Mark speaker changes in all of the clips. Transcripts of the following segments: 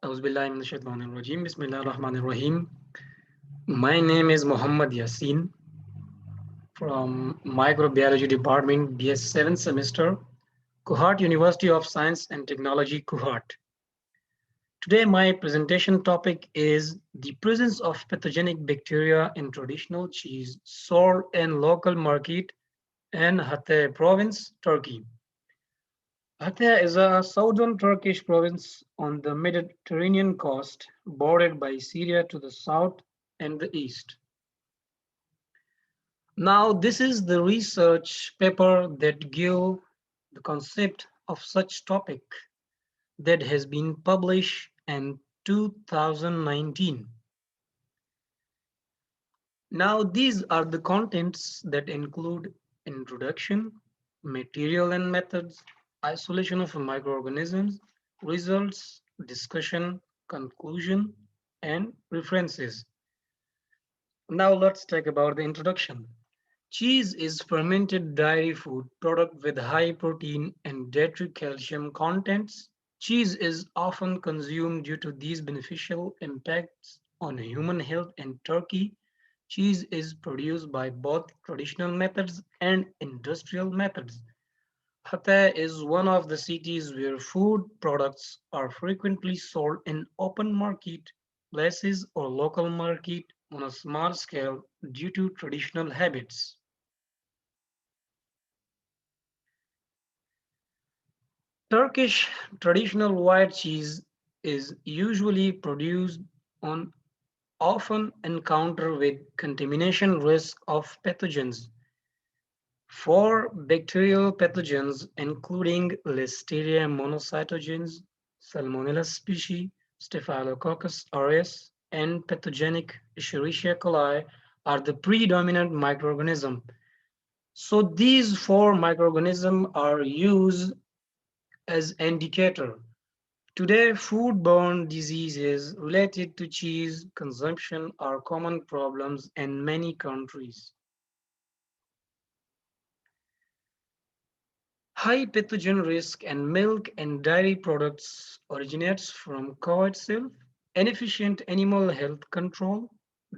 Speaker 1: Auzubillahiminash-shaytanir-rajim. Bismillahir-Rahmanir-Rahim. My name is Muhammad Yaseen from Microbiology Department, BS 7th semester, Cohort University of Science and Technology, Cohort. Today, my presentation topic is the presence of pathogenic bacteria in traditional cheese sold in local market in Hatay province, Turkey. Hatay is a southern Turkish province on the Mediterranean coast, bordered by Syria to the south and the east. Now, this is the research paper that give the concept of such topic that has been published in 2019. Now, these are the contents that include introduction, material and methods, isolation of microorganisms, results, discussion, conclusion, and references. Now let's talk about the introduction. Cheese is fermented dairy food product with high protein and dietary calcium contents. Cheese is often consumed due to these beneficial impacts on human health in Turkey. Cheese is produced by both traditional methods and industrial methods. Hatay is one of the cities where food products are frequently sold in open market places or local market on a small scale due to traditional habits. Turkish traditional white cheese is usually produced on often encounter with contamination risk of pathogens. For bacterial pathogens including Listeria monocytogenes, Salmonella species, Staphylococcus aureus, and pathogenic Escherichia coli are the predominant microorganism. So these four microorganisms are used as indicator. Today, foodborne diseases related to cheese consumption are common problems in many countries. High pathogen risk in milk and dairy products originates from cow itself, inefficient animal health control,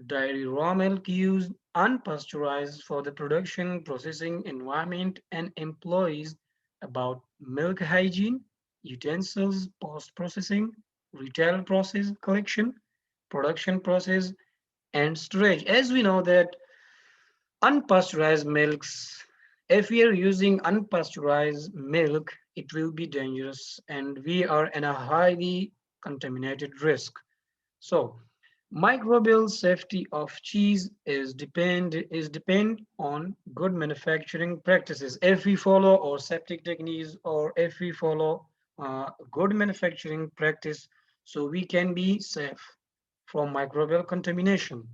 Speaker 1: dairy raw milk used unpasteurized for the production processing environment and employees about milk hygiene, utensils, post-processing, retail process collection, production process, and storage. As we know that unpasteurized milks, if we are using unpasteurized milk, it will be dangerous and we are in a highly contaminated risk. So microbial safety of cheese is depend on good manufacturing practices. If we follow our septic techniques or if we follow good manufacturing practice, so we can be safe from microbial contamination.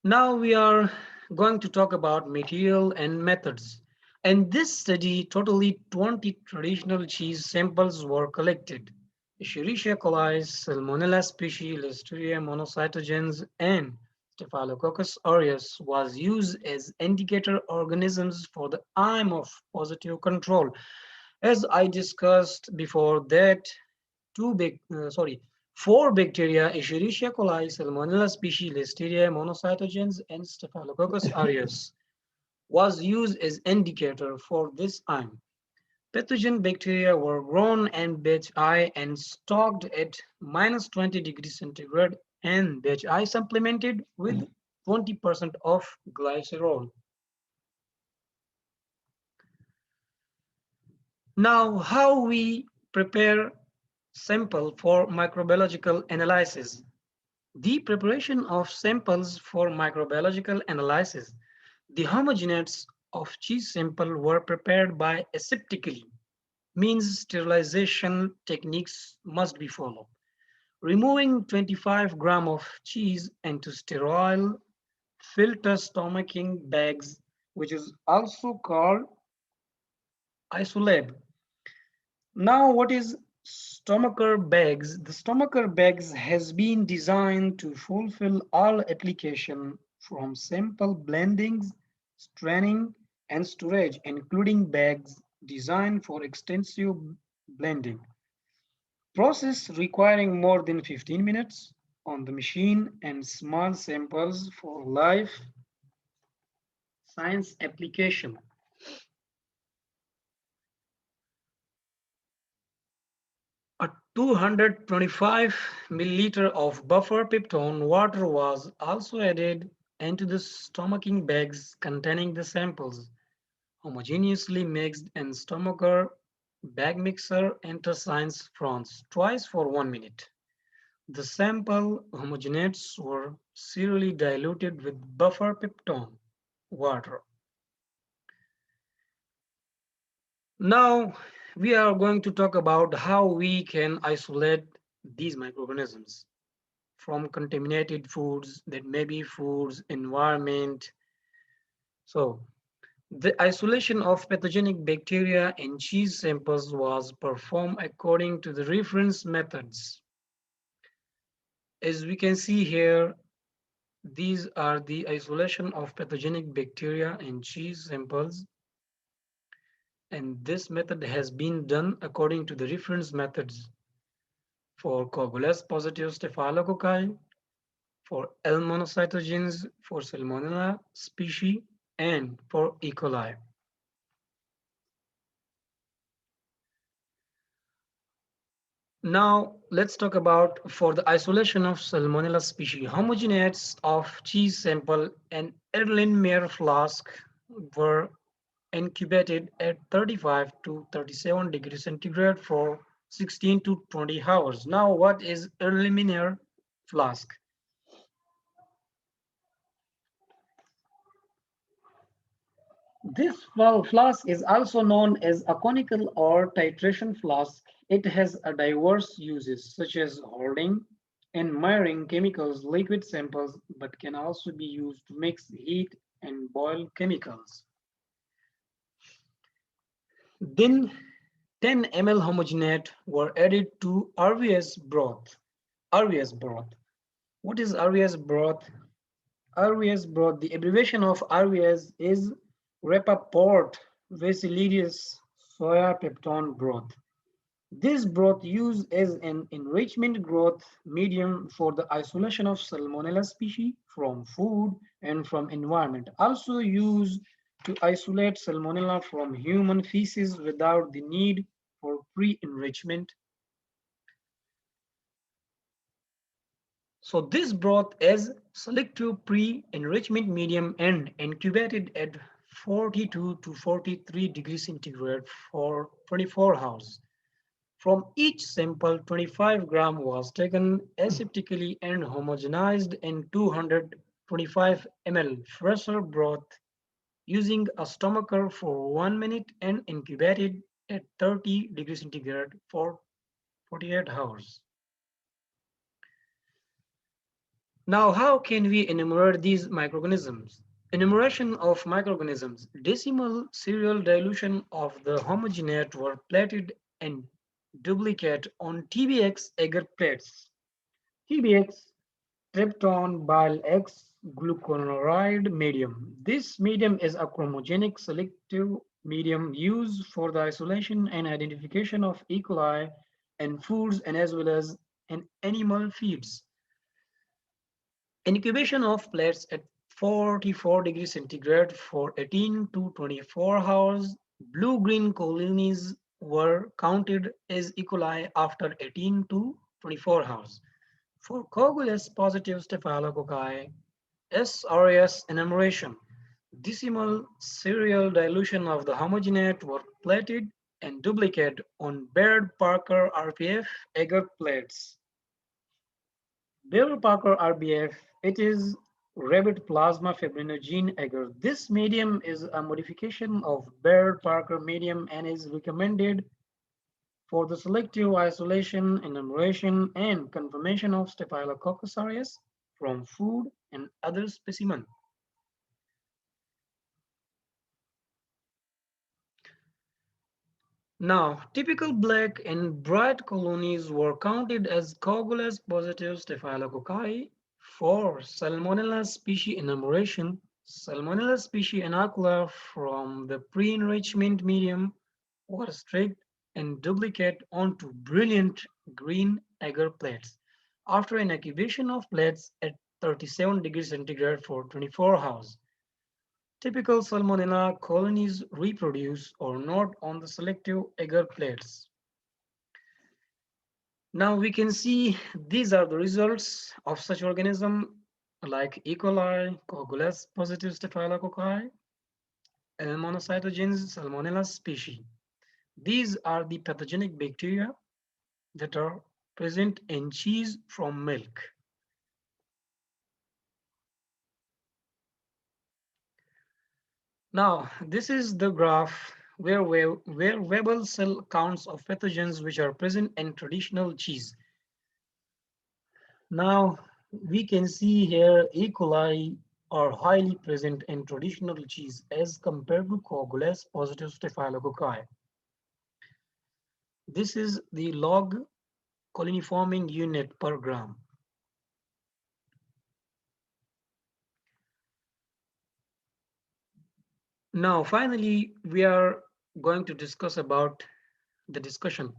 Speaker 1: Now we are going to talk about material and methods. In this study, totally 20 traditional cheese samples were collected. Escherichia coli, Salmonella species, Listeria monocytogenes, and Staphylococcus aureus was used as indicator organisms for the aim of positive control. As I discussed before that, four bacteria, Escherichia coli, Salmonella species, Listeria monocytogenes, and Staphylococcus aureus, was used as indicator for this aim. Pathogen bacteria were grown in batch I and stocked at minus 20 degrees centigrade and batch I supplemented with 20% of glycerol. Now, how we prepare sample for microbiological analysis. The preparation of samples for microbiological analysis. The homogenates of cheese sample were prepared by aseptically, means sterilization techniques must be followed. Removing 25 gram of cheese into sterile filter stomaching bags, which is also called isolab. Now, what is stomacher bags? The stomacher bags has been designed to fulfill all application from sample blendings, straining, and storage, including bags designed for extensive blending. Process requiring more than 15 minutes on the machine and small samples for life science application. A 225 milliliter of buffer peptone water was also added into the stomaching bags containing the samples, homogeneously mixed in stomacher bag mixer enter science France twice for 1 minute. The sample homogenates were serially diluted with buffer peptone water. Now we are going to talk about how we can isolate these microorganisms from contaminated foods that may be foods, environment. So the isolation of pathogenic bacteria in cheese samples was performed according to the reference methods. As we can see here, these are the isolation of pathogenic bacteria in cheese samples, and this method has been done according to the reference methods for Coagulase positive staphylococci, for L monocytogenes, for Salmonella species, and for E. coli. Now let's talk about for the isolation of Salmonella species. Homogenates of cheese sample and Erlenmeyer flask were incubated at 35 to 37 degrees centigrade for 16 to 20 hours. Now what is Erlenmeyer flask? This flask is also known as a conical or titration flask. It has a diverse uses such as holding and mirroring chemicals, liquid samples, but can also be used to mix heat and boil chemicals. Then 10 ml homogenate were added to RVS broth. RVS broth. What is RVS broth? RVS broth, the abbreviation of RVS is Rapaport Vacillidis soya peptone broth. This broth used as an enrichment growth medium for the isolation of Salmonella species from food and from environment. Also used to isolate Salmonella from human feces without the need for pre-enrichment. So this broth is selective pre-enrichment medium and incubated at 42 to 43 degrees centigrade for 24 hours. From each sample, 25 gram was taken aseptically and homogenized in 225 ml fresher broth using a stomacher for 1 minute and incubated at 30 degrees centigrade for 48 hours. Now, how can we enumerate these microorganisms? Enumeration of microorganisms. Decimal serial dilution of the homogenate were plated and duplicate on TBX agar plates. TBX, tryptone bile X glucuronide medium. This medium is a chromogenic selective medium used for the isolation and identification of E. coli in foods and as well as in animal feeds. Incubation of plates at 44 degrees centigrade for 18 to 24 hours. Blue-green colonies were counted as E. coli after 18 to 24 hours. For Coagulase positive staphylococci, SRS enumeration, decimal serial dilution of the homogenate were plated and duplicate on Baird-Parker RPF agar plates. Baird-Parker RBF, it is rabbit plasma fibrinogen agar. This medium is a modification of Baird-Parker medium and is recommended for the selective isolation, enumeration, and confirmation of Staphylococcus aureus from food and other specimens. Now, typical black and bright colonies were counted as Coagulase positive staphylococci for Salmonella species enumeration. Salmonella species inocula from the pre-enrichment medium were stripped and duplicate onto brilliant green agar plates after an incubation of plates at 37 degrees centigrade for 24 hours. Typical Salmonella colonies reproduce or not on the selective agar plates. Now we can see these are the results of such organism like E. coli, Coagulase positive staphylococci, and monocytogenes Salmonella species. These are the pathogenic bacteria that are present in cheese from milk. Now, this is the graph where Weibull cell counts of pathogens which are present in traditional cheese. Now, we can see here E. coli are highly present in traditional cheese as compared to Coagulase positive staphylococci. This is the log colony forming unit per gram. Now, finally, we are going to discuss about the discussion.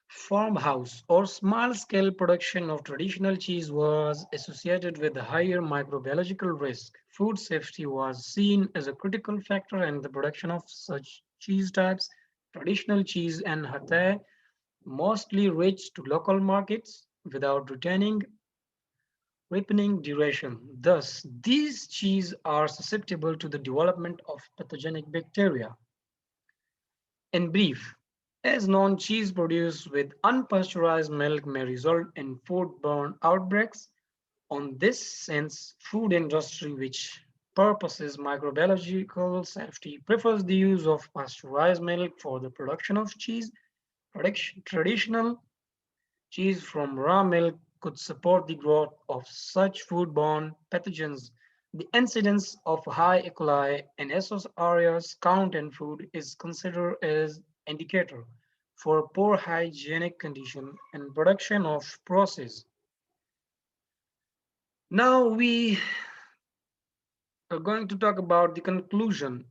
Speaker 1: Farmhouse or small-scale production of traditional cheese was associated with higher microbiological risk. Food safety was seen as a critical factor in the production of such cheese types. Traditional cheese and hatay mostly reached to local markets without retaining ripening duration. Thus, these cheese are susceptible to the development of pathogenic bacteria. In brief, as non-cheese produced with unpasteurized milk may result in foodborne outbreaks, on this sense, food industry which purposes microbiological safety prefers the use of pasteurized milk for the production of cheese. Traditional cheese from raw milk could support the growth of such foodborne pathogens. The incidence of high E. coli and SOS aureus count in food is considered as indicator for poor hygienic condition and production of process. Now we are going to talk about the conclusion.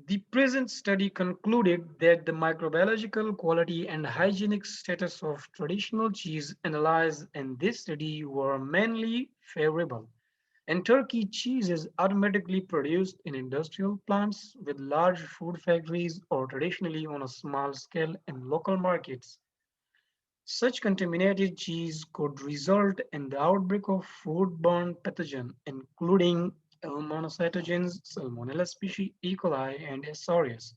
Speaker 1: The present study concluded that the microbiological quality and hygienic status of traditional cheese analyzed in this study were mainly favorable. In Turkey, cheese is automatically produced in industrial plants with large food factories or traditionally on a small scale in local markets. Such contaminated cheese could result in the outbreak of foodborne pathogens, including monocytogenes, Salmonella species, E. coli, and S. aureus.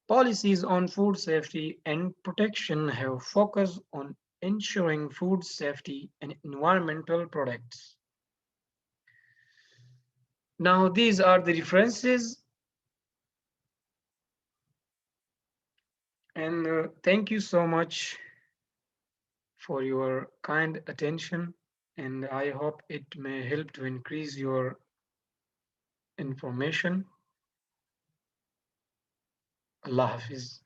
Speaker 1: Policies on food safety and protection have focused on ensuring food safety and environmental products. Now, these are the references, and thank you so much for your kind attention. And I hope it may help to increase your information. Allah Hafiz.